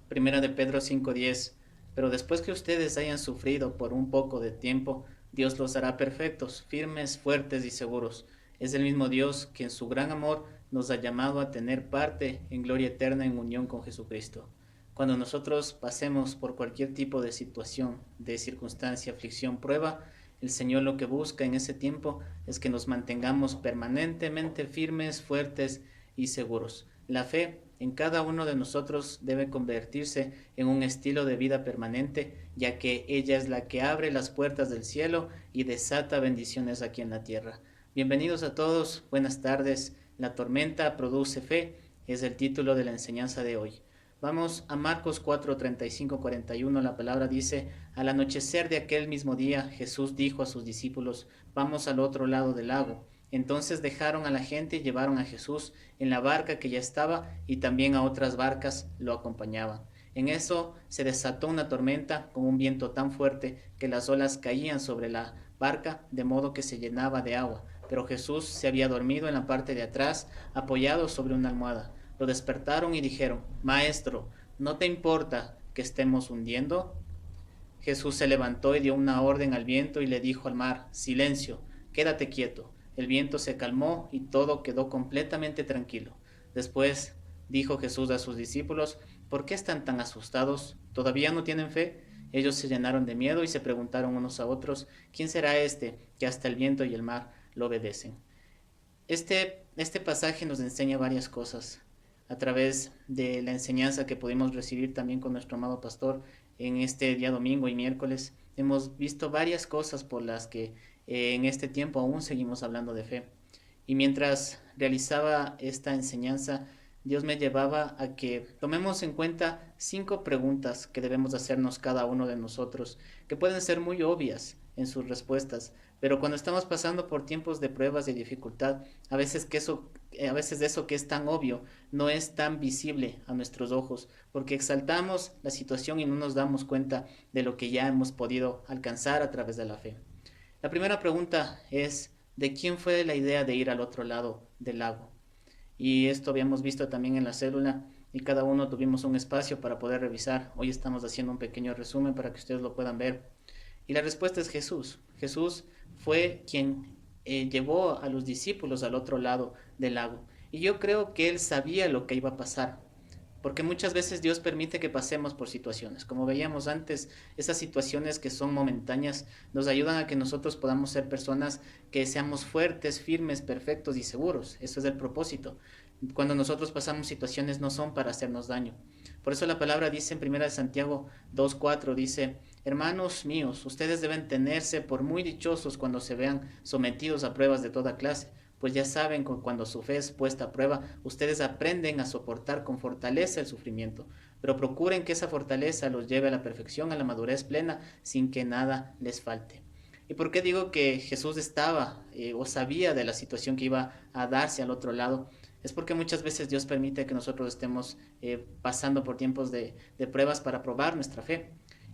Primera de Pedro 5:10. Pero después que ustedes hayan sufrido por un poco de tiempo, Dios los hará perfectos, firmes, fuertes y seguros. Es el mismo Dios que en su gran amor nos ha llamado a tener parte en gloria eterna en unión con Jesucristo. Cuando nosotros pasemos por cualquier tipo de situación, de circunstancia, aflicción, prueba, el Señor lo que busca en ese tiempo es que nos mantengamos permanentemente firmes, fuertes y seguros. La fe en cada uno de nosotros debe convertirse en un estilo de vida permanente, ya que ella es la que abre las puertas del cielo y desata bendiciones aquí en la tierra. Bienvenidos a todos, buenas tardes. La tormenta produce fe, es el título de la enseñanza de hoy. Vamos a Marcos 4:35-41. La palabra dice: al anochecer de aquel mismo día, Jesús dijo a sus discípulos: vamos al otro lado del lago. Entonces dejaron a la gente y llevaron a Jesús en la barca que ya estaba, y también a otras barcas lo acompañaban. En eso se desató una tormenta con un viento tan fuerte que las olas caían sobre la barca, de modo que se llenaba de agua. Pero Jesús se había dormido en la parte de atrás, apoyado sobre una almohada. Lo despertaron y dijeron: Maestro, ¿no te importa que estemos hundiendo? Jesús se levantó y dio una orden al viento y le dijo al mar: Silencio, quédate quieto. El viento se calmó y todo quedó completamente tranquilo. Después dijo Jesús a sus discípulos: ¿por qué están tan asustados? ¿Todavía no tienen fe? Ellos se llenaron de miedo y se preguntaron unos a otros: ¿quién será este que hasta el viento y el mar lo obedecen? Este pasaje nos enseña varias cosas a través de la enseñanza que pudimos recibir también con nuestro amado pastor en este día domingo y miércoles. Hemos visto varias cosas por las que en este tiempo aún seguimos hablando de fe. Y mientras realizaba esta enseñanza, Dios me llevaba a que tomemos en cuenta 5 preguntas que debemos hacernos cada uno de nosotros, que pueden ser muy obvias en sus respuestas, pero cuando estamos pasando por tiempos de pruebas y dificultad, a veces eso que es tan obvio no es tan visible a nuestros ojos, porque exaltamos la situación y no nos damos cuenta de lo que ya hemos podido alcanzar a través de la fe. La primera pregunta es: ¿de quién fue la idea de ir al otro lado del lago? Y esto habíamos visto también en la célula y cada uno tuvimos un espacio para poder revisar. Hoy estamos haciendo un pequeño resumen para que ustedes lo puedan ver. Y la respuesta es Jesús. Jesús fue quien llevó a los discípulos al otro lado del lago. Y yo creo que él sabía lo que iba a pasar, porque muchas veces Dios permite que pasemos por situaciones. Como veíamos antes, esas situaciones que son momentáneas nos ayudan a que nosotros podamos ser personas que seamos fuertes, firmes, perfectos y seguros. Eso es el propósito. Cuando nosotros pasamos situaciones no son para hacernos daño. Por eso la palabra dice en 1 Santiago 2:4, dice: hermanos míos, ustedes deben tenerse por muy dichosos cuando se vean sometidos a pruebas de toda clase, pues ya saben que cuando su fe es puesta a prueba, ustedes aprenden a soportar con fortaleza el sufrimiento, pero procuren que esa fortaleza los lleve a la perfección, a la madurez plena, sin que nada les falte. ¿Y por qué digo que Jesús estaba o sabía de la situación que iba a darse al otro lado? Es porque muchas veces Dios permite que nosotros estemos pasando por tiempos de pruebas para probar nuestra fe.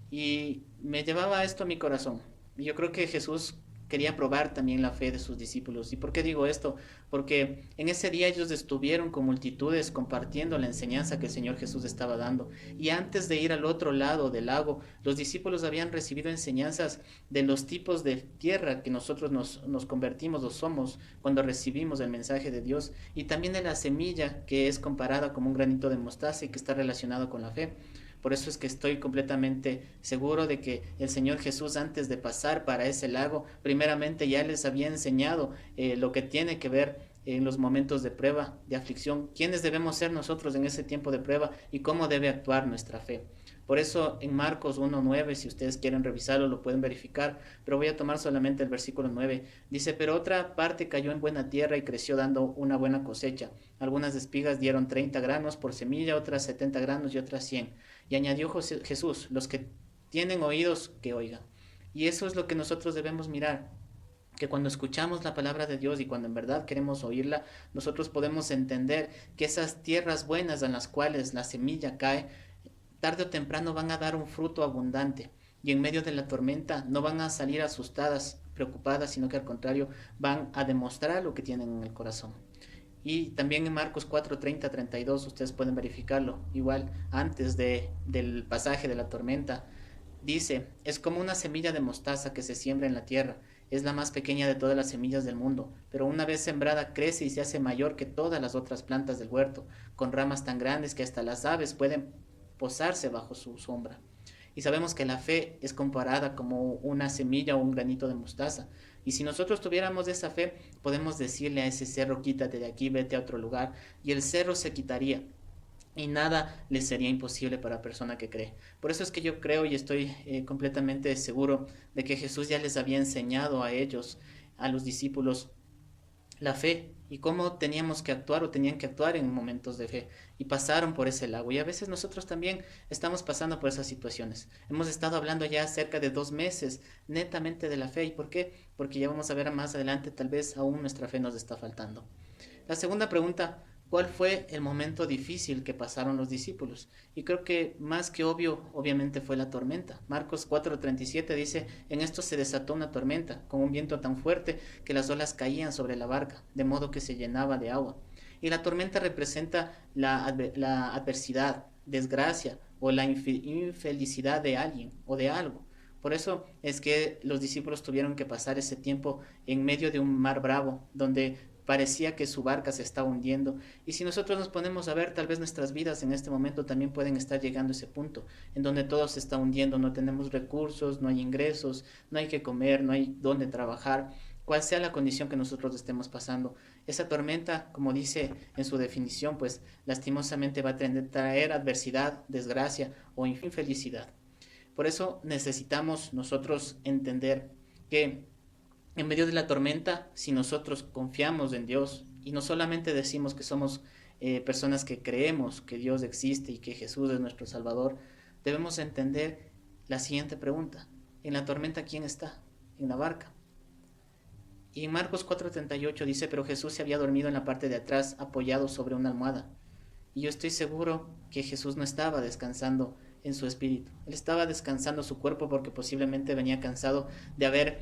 Y me llevaba esto a mi corazón. Y yo creo que Jesús quería probar también la fe de sus discípulos. ¿Y por qué digo esto? Porque en ese día ellos estuvieron con multitudes compartiendo la enseñanza que el Señor Jesús estaba dando. Y antes de ir al otro lado del lago, los discípulos habían recibido enseñanzas de los tipos de tierra que nosotros nos convertimos o somos cuando recibimos el mensaje de Dios. Y también de la semilla que es comparada como un granito de mostaza y que está relacionado con la fe. Por eso es que estoy completamente seguro de que el Señor Jesús, antes de pasar para ese lago, primeramente ya les había enseñado lo que tiene que ver en los momentos de prueba, de aflicción, quiénes debemos ser nosotros en ese tiempo de prueba y cómo debe actuar nuestra fe. Por eso en Marcos 1:9, si ustedes quieren revisarlo, lo pueden verificar, pero voy a tomar solamente el versículo 9. Dice: pero otra parte cayó en buena tierra y creció dando una buena cosecha. Algunas espigas dieron 30 granos por semilla, otras 70 granos y otras 100. Y añadió Jesús: los que tienen oídos, que oigan. Y eso es lo que nosotros debemos mirar, que cuando escuchamos la palabra de Dios y cuando en verdad queremos oírla, nosotros podemos entender que esas tierras buenas en las cuales la semilla cae, tarde o temprano van a dar un fruto abundante. Y en medio de la tormenta no van a salir asustadas, preocupadas, sino que al contrario van a demostrar lo que tienen en el corazón. Y también en Marcos 4, 30, 32, ustedes pueden verificarlo, igual antes del pasaje de la tormenta. Dice, es como una semilla de mostaza que se siembra en la tierra. Es la más pequeña de todas las semillas del mundo, pero una vez sembrada crece y se hace mayor que todas las otras plantas del huerto, con ramas tan grandes que hasta las aves pueden posarse bajo su sombra. Y sabemos que la fe es comparada como una semilla o un granito de mostaza. Y si nosotros tuviéramos esa fe, podemos decirle a ese cerro, quítate de aquí, vete a otro lugar, y el cerro se quitaría y nada les sería imposible para la persona que cree. Por eso es que yo creo y estoy completamente seguro de que Jesús ya les había enseñado a ellos, a los discípulos, la fe y cómo teníamos que actuar o tenían que actuar en momentos de fe y pasaron por ese lago y a veces nosotros también estamos pasando por esas situaciones. Hemos estado hablando ya cerca de 2 meses netamente de la fe. ¿Y por qué? Porque ya vamos a ver más adelante, tal vez aún nuestra fe nos está faltando. La segunda pregunta, ¿cuál fue el momento difícil que pasaron los discípulos? Y creo que más que obvio, obviamente fue la tormenta. Marcos 4:37 dice, en esto se desató una tormenta, con un viento tan fuerte que las olas caían sobre la barca, de modo que se llenaba de agua. Y la tormenta representa la adversidad, desgracia o la infelicidad de alguien o de algo. Por eso es que los discípulos tuvieron que pasar ese tiempo en medio de un mar bravo, donde parecía que su barca se estaba hundiendo. Y si nosotros nos ponemos a ver, tal vez nuestras vidas en este momento también pueden estar llegando a ese punto, en donde todo se está hundiendo, no tenemos recursos, no hay ingresos, no hay que comer, no hay dónde trabajar, cual sea la condición que nosotros estemos pasando. Esa tormenta, como dice en su definición, pues lastimosamente va a traer adversidad, desgracia o infelicidad. Por eso necesitamos nosotros entender que en medio de la tormenta, si nosotros confiamos en Dios y no solamente decimos que somos personas que creemos que Dios existe y que Jesús es nuestro Salvador, debemos entender la siguiente pregunta. En la tormenta, ¿quién está? En la barca. Y en Marcos 4:38 dice, pero Jesús se había dormido en la parte de atrás, apoyado sobre una almohada. Y yo estoy seguro que Jesús no estaba descansando en su espíritu. Él estaba descansando su cuerpo porque posiblemente venía cansado de haber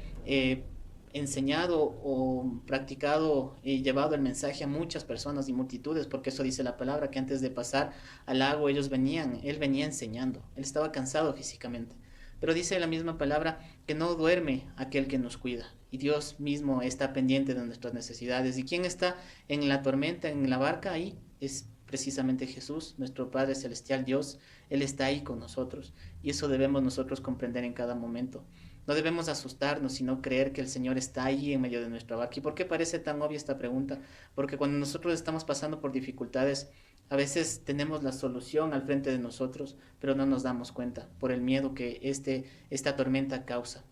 enseñado o practicado y llevado el mensaje a muchas personas y multitudes, porque eso dice la palabra, que antes de pasar al lago él venía enseñando. Él estaba cansado físicamente. Pero dice la misma palabra que no duerme aquel que nos cuida. Y Dios mismo está pendiente de nuestras necesidades. ¿Y quién está en la tormenta, en la barca? Ahí es precisamente Jesús, nuestro Padre Celestial, Dios. Él está ahí con nosotros. Y eso debemos nosotros comprender en cada momento. No debemos asustarnos, sino creer que el Señor está ahí en medio de nuestra barca. ¿Y por qué parece tan obvia esta pregunta? Porque cuando nosotros estamos pasando por dificultades, a veces tenemos la solución al frente de nosotros, pero no nos damos cuenta por el miedo que esta tormenta causa.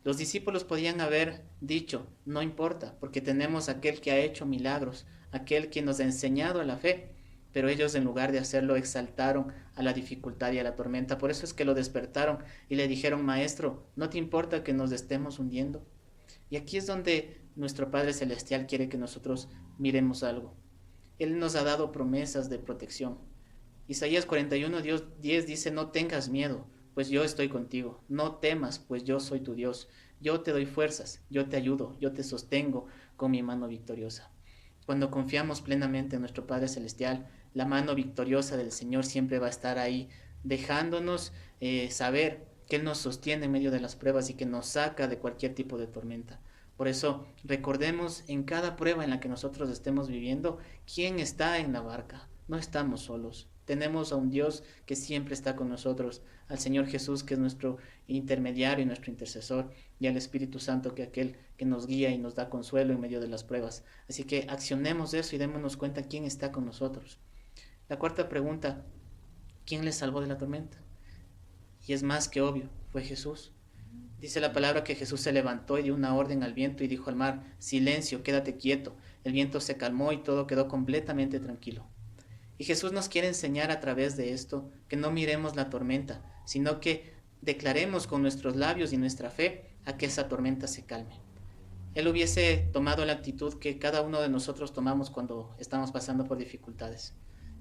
Los discípulos podían haber dicho, no importa, porque tenemos aquel que ha hecho milagros, aquel que nos ha enseñado la fe, pero ellos en lugar de hacerlo exaltaron a la dificultad y a la tormenta. Por eso es que lo despertaron y le dijeron, maestro, ¿no te importa que nos estemos hundiendo? Y aquí es donde nuestro Padre Celestial quiere que nosotros miremos algo. Él nos ha dado promesas de protección. Isaías 41:10 dice, no tengas miedo, pues yo estoy contigo. No temas, pues yo soy tu Dios. Yo te doy fuerzas, yo te ayudo, yo te sostengo con mi mano victoriosa. Cuando confiamos plenamente en nuestro Padre Celestial, la mano victoriosa del Señor siempre va a estar ahí, dejándonos saber que Él nos sostiene en medio de las pruebas y que nos saca de cualquier tipo de tormenta. Por eso recordemos en cada prueba en la que nosotros estemos viviendo quién está en la barca. No estamos solos. Tenemos a un Dios que siempre está con nosotros, al Señor Jesús que es nuestro intermediario y nuestro intercesor, y al Espíritu Santo que es aquel que nos guía y nos da consuelo en medio de las pruebas. Así que accionemos eso y démonos cuenta quién está con nosotros. La cuarta pregunta, ¿quién les salvó de la tormenta? Y es más que obvio, fue Jesús. Dice la palabra que Jesús se levantó y dio una orden al viento y dijo al mar, silencio, quédate quieto. El viento se calmó y todo quedó completamente tranquilo. Y Jesús nos quiere enseñar a través de esto que no miremos la tormenta, sino que declaremos con nuestros labios y nuestra fe a que esa tormenta se calme. Él hubiese tomado la actitud que cada uno de nosotros tomamos cuando estamos pasando por dificultades.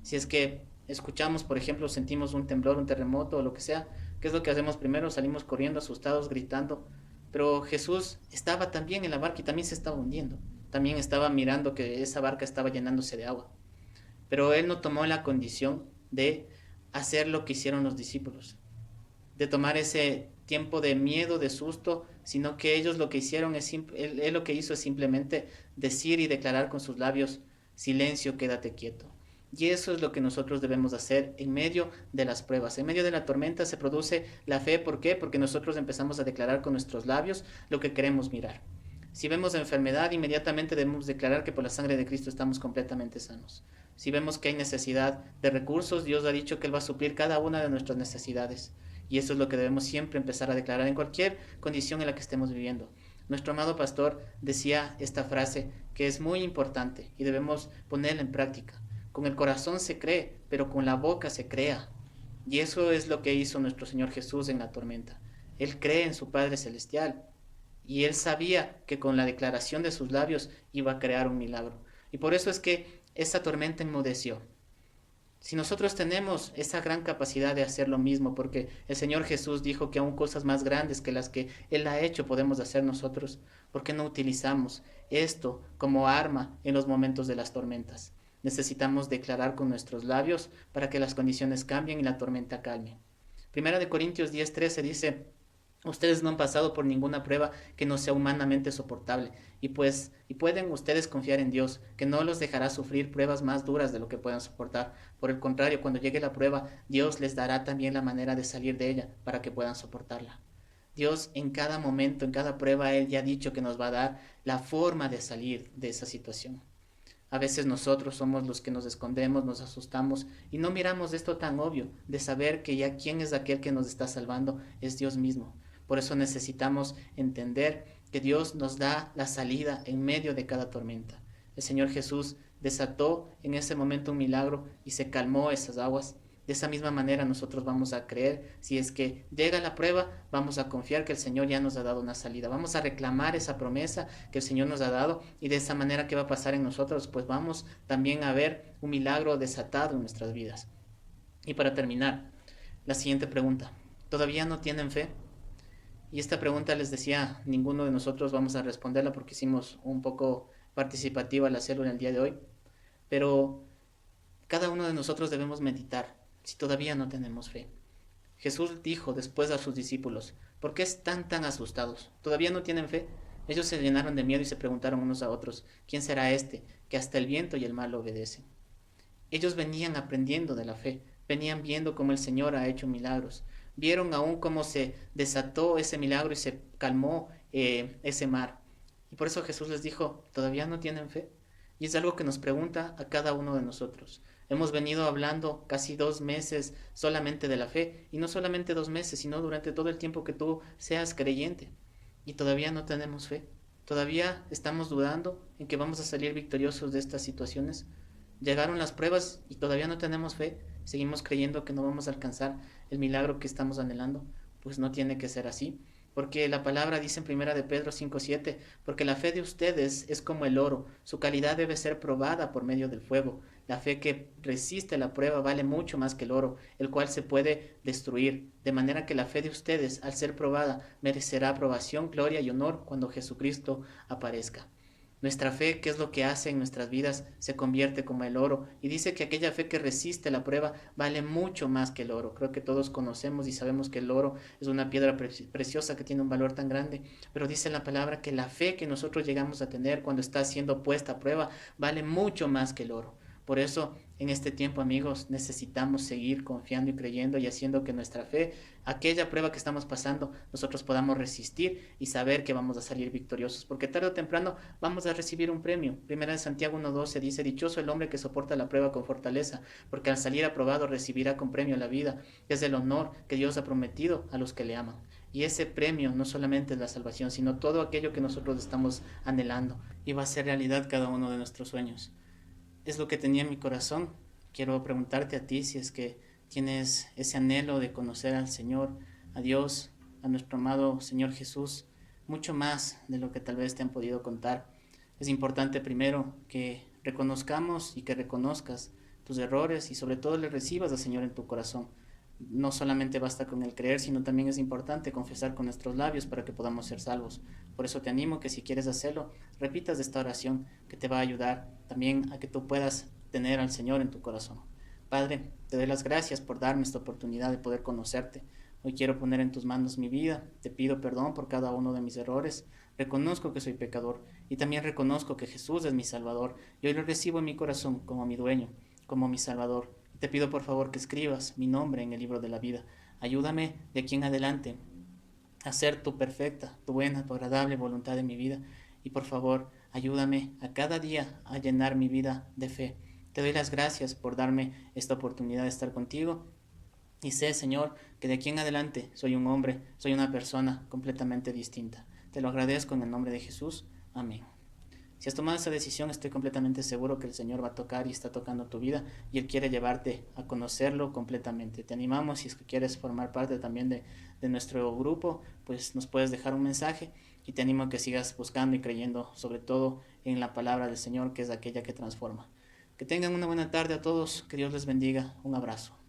Si es que escuchamos, por ejemplo, sentimos un temblor, un terremoto o lo que sea, ¿qué es lo que hacemos primero? Salimos corriendo, asustados, gritando. Pero Jesús estaba también en la barca y también se estaba hundiendo. también estaba mirando que esa barca estaba llenándose de agua. Pero él no tomó la condición de hacer lo que hicieron los discípulos, de tomar ese tiempo de miedo, de susto, sino que ellos lo que hicieron él lo que hizo es simplemente decir y declarar con sus labios: silencio, quédate quieto. Y eso es lo que nosotros debemos hacer en medio de las pruebas. En medio de la tormenta se produce la fe. ¿Por qué? Porque nosotros empezamos a declarar con nuestros labios lo que queremos mirar. Si vemos enfermedad, inmediatamente debemos declarar que por la sangre de Cristo estamos completamente sanos. Si vemos que hay necesidad de recursos, Dios ha dicho que Él va a suplir cada una de nuestras necesidades. Y eso es lo que debemos siempre empezar a declarar en cualquier condición en la que estemos viviendo. Nuestro amado pastor decía esta frase que es muy importante y debemos ponerla en práctica. Con el corazón se cree, pero con la boca se crea. Y eso es lo que hizo nuestro Señor Jesús en la tormenta. Él cree en su Padre Celestial y él sabía que con la declaración de sus labios iba a crear un milagro. Y por eso es que esa tormenta enmudeció. Si nosotros tenemos esa gran capacidad de hacer lo mismo, porque el Señor Jesús dijo que aún cosas más grandes que las que Él ha hecho podemos hacer nosotros, ¿por qué no utilizamos esto como arma en los momentos de las tormentas? Necesitamos declarar con nuestros labios para que las condiciones cambien y la tormenta calme. Primera de Corintios 10:13 dice: ustedes no han pasado por ninguna prueba que no sea humanamente soportable, y pueden ustedes confiar en Dios, que no los dejará sufrir pruebas más duras de lo que puedan soportar. Por el contrario, cuando llegue la prueba, Dios les dará también la manera de salir de ella para que puedan soportarla. Dios en cada momento, en cada prueba, Él ya ha dicho que nos va a dar la forma de salir de esa situación. A veces nosotros somos los que nos escondemos, nos asustamos y no miramos esto tan obvio de saber que ya quién es aquel que nos está salvando, es Dios mismo. Por eso necesitamos entender que Dios nos da la salida en medio de cada tormenta. El Señor Jesús desató en ese momento un milagro y se calmó esas aguas. De esa misma manera nosotros vamos a creer, si es que llega la prueba, vamos a confiar que el Señor ya nos ha dado una salida. Vamos a reclamar esa promesa que el Señor nos ha dado, y de esa manera, ¿qué va a pasar en nosotros? Pues vamos también a ver un milagro desatado en nuestras vidas. Y para terminar, la siguiente pregunta: ¿todavía no tienen fe? Y esta pregunta, les decía, ninguno de nosotros vamos a responderla porque hicimos un poco participativa la célula el día de hoy, pero cada uno de nosotros debemos meditar si todavía no tenemos fe. Jesús dijo después a sus discípulos: ¿por qué están tan asustados? ¿Todavía no tienen fe? Ellos se llenaron de miedo y se preguntaron unos a otros: ¿quién será este que hasta el viento y el mar lo obedecen? Ellos venían aprendiendo de la fe, venían viendo cómo el Señor ha hecho milagros, vieron aún cómo se desató ese milagro y se calmó ese mar. Y por eso Jesús les dijo: ¿todavía no tienen fe? Y es algo que nos pregunta a cada uno de nosotros. Hemos venido hablando casi 2 meses solamente de la fe, y no solamente 2 meses, sino durante todo el tiempo que tú seas creyente. Y todavía no tenemos fe. Todavía estamos dudando en que vamos a salir victoriosos de estas situaciones. Llegaron las pruebas y todavía no tenemos fe. Seguimos creyendo que no vamos a alcanzar el milagro que estamos anhelando. Pues no tiene que ser así. Porque la palabra dice en primera de Pedro 5:7: porque la fe de ustedes es como el oro, su calidad debe ser probada por medio del fuego. La fe que resiste la prueba vale mucho más que el oro, el cual se puede destruir. De manera que la fe de ustedes, al ser probada, merecerá aprobación, gloria y honor cuando Jesucristo aparezca. Nuestra fe, ¿qué es lo que hace en nuestras vidas? Se convierte como el oro. Y dice que aquella fe que resiste la prueba vale mucho más que el oro. Creo que todos conocemos y sabemos que el oro es una piedra preciosa que tiene un valor tan grande. Pero dice la palabra que la fe que nosotros llegamos a tener cuando está siendo puesta a prueba vale mucho más que el oro. Por eso, en este tiempo, amigos, necesitamos seguir confiando y creyendo y haciendo que nuestra fe, aquella prueba que estamos pasando, nosotros podamos resistir y saber que vamos a salir victoriosos, porque tarde o temprano vamos a recibir un premio. Primera de Santiago 1:12 dice: dichoso el hombre que soporta la prueba con fortaleza, porque al salir aprobado recibirá con premio la vida, que es el honor que Dios ha prometido a los que le aman. Y ese premio no solamente es la salvación, sino todo aquello que nosotros estamos anhelando, y va a ser realidad cada uno de nuestros sueños. Es lo que tenía en mi corazón. Quiero preguntarte a ti si es que tienes ese anhelo de conocer al Señor, a Dios, a nuestro amado Señor Jesús, mucho más de lo que tal vez te han podido contar. Es importante primero que reconozcamos y que reconozcas tus errores, y sobre todo le recibas al Señor en tu corazón. no solamente basta con el creer, sino también es importante confesar con nuestros labios para que podamos ser salvos. Por eso te animo que si quieres hacerlo, repitas esta oración que te va a ayudar también a que tú puedas tener al Señor en tu corazón. Padre, te doy las gracias por darme esta oportunidad de poder conocerte. Hoy quiero poner en tus manos mi vida, te pido perdón por cada uno de mis errores, reconozco que soy pecador y también reconozco que Jesús es mi Salvador y hoy lo recibo en mi corazón como mi dueño, como mi Salvador. Te pido por favor que escribas mi nombre en el libro de la vida. Ayúdame de aquí en adelante a hacer tu perfecta, tu buena, tu agradable voluntad en mi vida. Y por favor, ayúdame a cada día a llenar mi vida de fe. Te doy las gracias por darme esta oportunidad de estar contigo. Y sé, Señor, que de aquí en adelante soy un hombre, soy una persona completamente distinta. Te lo agradezco en el nombre de Jesús. Amén. Si has tomado esa decisión, estoy completamente seguro que el Señor va a tocar y está tocando tu vida y Él quiere llevarte a conocerlo completamente. Te animamos, si es que quieres formar parte también de nuestro grupo, pues nos puedes dejar un mensaje y te animo a que sigas buscando y creyendo sobre todo en la palabra del Señor, que es aquella que transforma. Que tengan una buena tarde a todos, que Dios les bendiga, un abrazo.